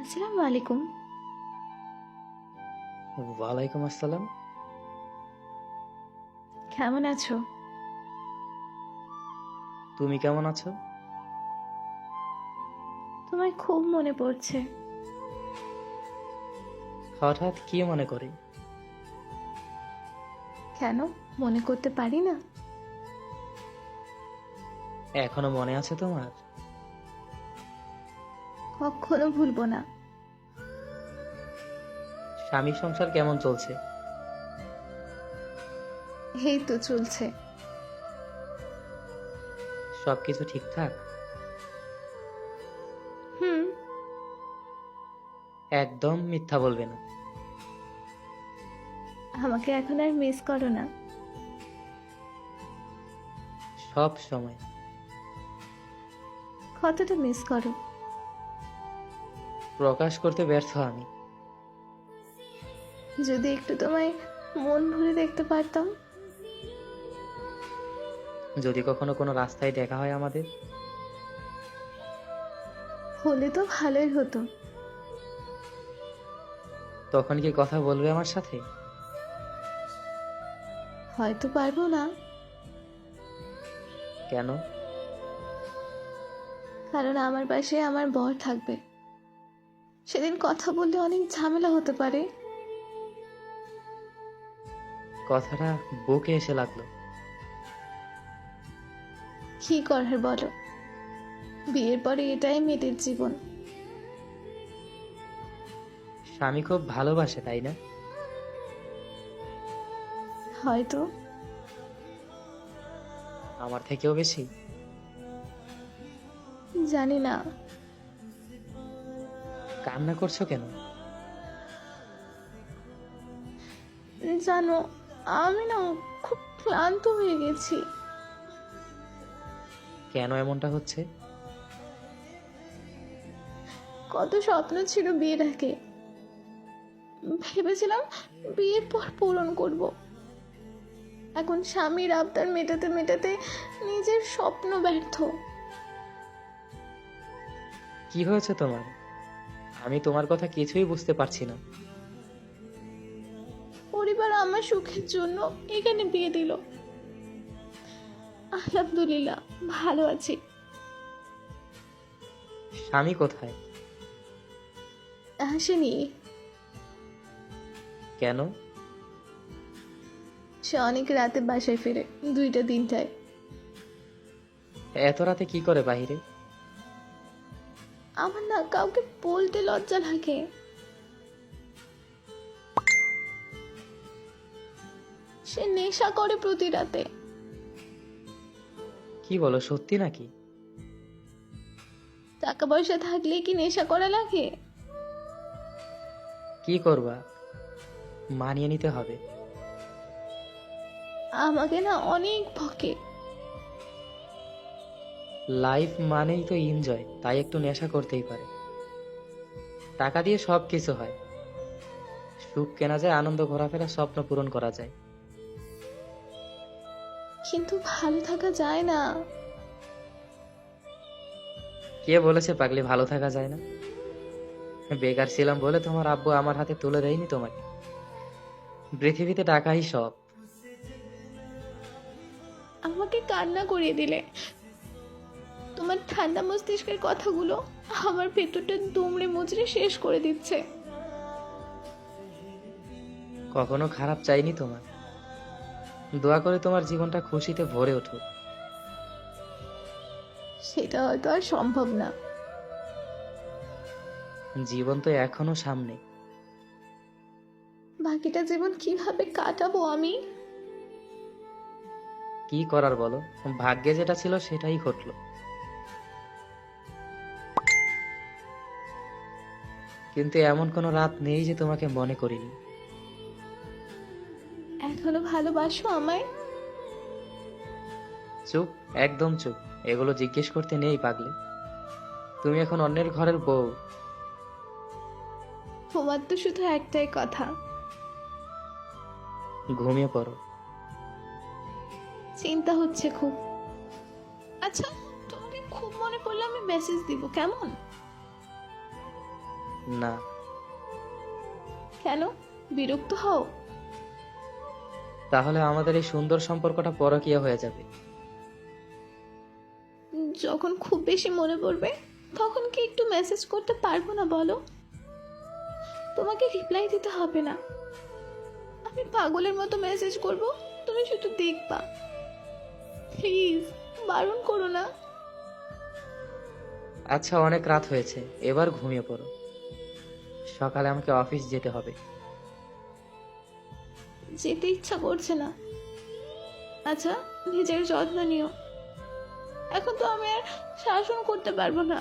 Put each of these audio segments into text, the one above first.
আসসালামু আলাইকুম। ওয়ালাইকুম আসসালাম। কেমন আছো? তুমি কেমন আছো? তোমায় খুব মনে পড়ছে। হঠাৎ কি মনে করে? কেন মনে করতে পারি না? এখনো মনে আছে তোমার? কখনো ভুলবো না। স্বামী সংসার কেমন চলছে? এই তো চলছে। সবকিছু ঠিকঠাক? হুম। একদম মিথ্যা বলবে না। আমাকে এখন আর মিস করো না? সব সময়। কতটা মিস করো? প্রকাশ করতে ব্যর্থ আমি। যদি একটু তোমায় মন ভরে দেখতে পারতাম। যদি কখনো কোনো রাস্তায় দেখা হয় আমাদের। হলে তো ভালোই হতো। তখন কি কথা বলবে আমার সাথে? হয়তো পারবো না। কেন? কারণ আমার পাশে আমার বর থাকবে। সেদিন কথা বললে অনেক ঝামেলা হতে পারে। কথাটা বুকে এসে লাগলো। কি করার বলো? বিয়ের পরে এটাই মেয়েদের জীবন। স্বামী খুব ভালোবাসে, তাই না? হয়তো। আমার থেকেও বেশি? জানি না। কান্না করছো কেন? জানো, আমি না খুব ক্লান্ত হয়ে গেছি। কেন এমনটা হচ্ছে? কত স্বপ্ন ছিল বিয়ের আগে। ভেবেছিলাম বিয়ের পর পূরণ করব। এখন স্বামীর আবদার মেটাতে মেটাতে নিজের স্বপ্ন ব্যর্থ। কি হয়েছে তোমার? আমি তোমার কথা কিছুই বুঝতে পারছি না। পরিবার আমার সুখের জন্য এখানে বিয়ে দিল। আলহামদুলিল্লাহ, ভালো আছি। স্বামী কোথায়? আসেনি। কেন? সে অনেক রাতে বাসায় ফিরে, 2টা 3টায়। এত রাতে কি করে বাহিরে? আমার না কাউকে বলতে লজ্জা লাগে। সে নেশা করে প্রতি রাতে। কি বলো, সত্যি নাকি? টাকা পয়সা থাকলে কি নেশা করা লাগে? কি করবা? মানিয়ে নিতে হবে। আমাকে না অনেক বকে। লাইফ মানেই তো এনজয়, তাই একটু নেশা করতেই পারে। টাকা দিয়ে সব কিছু হয়। সুখ কেনা যায়, আনন্দ ঘোরাফেরা, স্বপ্ন পূরণ করা যায়। কিন্তু ভালো থাকা যায় না। কে বলেছে পাগলি ভালো থাকা যায় না? বেকার ছিলাম বলে তোমার আব্বু আমার হাতে তুলে দেয়নি তোমাকে। পৃথিবীতে টাকাই সব। আমাকে কান্না করিয়ে দিলে। তোমার ঠান্ডা মস্তিষ্কের কথাগুলো আমার ভেতরটা দুমড়ে মুচড়ে শেষ করে দিচ্ছে। কখনো খারাপ চাইনি তোমার। দোয়া করে তোমার জীবনটা খুশিতে ভরে উঠুক। সেটা হয়তো আর সম্ভব না। জীবন তো এখনো সামনে। বাকিটা জীবন কিভাবে কাটাবো আমি? কি করার বলো, ভাগ্যে যেটা ছিল সেটাই ঘটলো। কিন্তু এমন কোনো রাত নেই যে তোমাকে মনে করিনি। এখনো ভালোবাসো আমায়? চুপ, একদম চুপ। এগুলো জিজ্ঞেস করতে নেই পাগলে। তুমি এখন অন্যের ঘরের বউ। তোমার তো শুধু একটাই কথা। ঘুমিয়ে পড়ো। চিন্তা হচ্ছে খুব। আচ্ছা, তোমাকে খুব মনে পড়লে আমি মেসেজ দিব, কেমন? না। কেন? বিরক্ত হও? তাহলে আমাদের এই সুন্দর সম্পর্কটা পরকীয়া হয়ে যাবে। যখন খুব বেশি মনে পড়বে তখন কি একটু মেসেজ করতে পারবো না বলো? তোমাকে রিপ্লাই দিতে হবে না, আমি পাগলের মতো মেসেজ করব, তুমি শুধু দেখবা। প্লিজ, বারণ করো না। আচ্ছা, অনেক রাত হয়েছে, এবার ঘুমিয়ে পড়ো। সকালে আমাকে অফিস যেতে হবে। যেতে ইচ্ছা করছে না। আচ্ছা, নিজের যত্ন নিও। এখন তো আমি আর শাসন করতে পারবো না,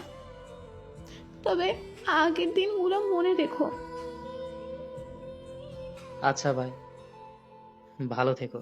তবে আগের দিনগুলো মনে রেখো। আচ্ছা ভাই, ভালো থেকো।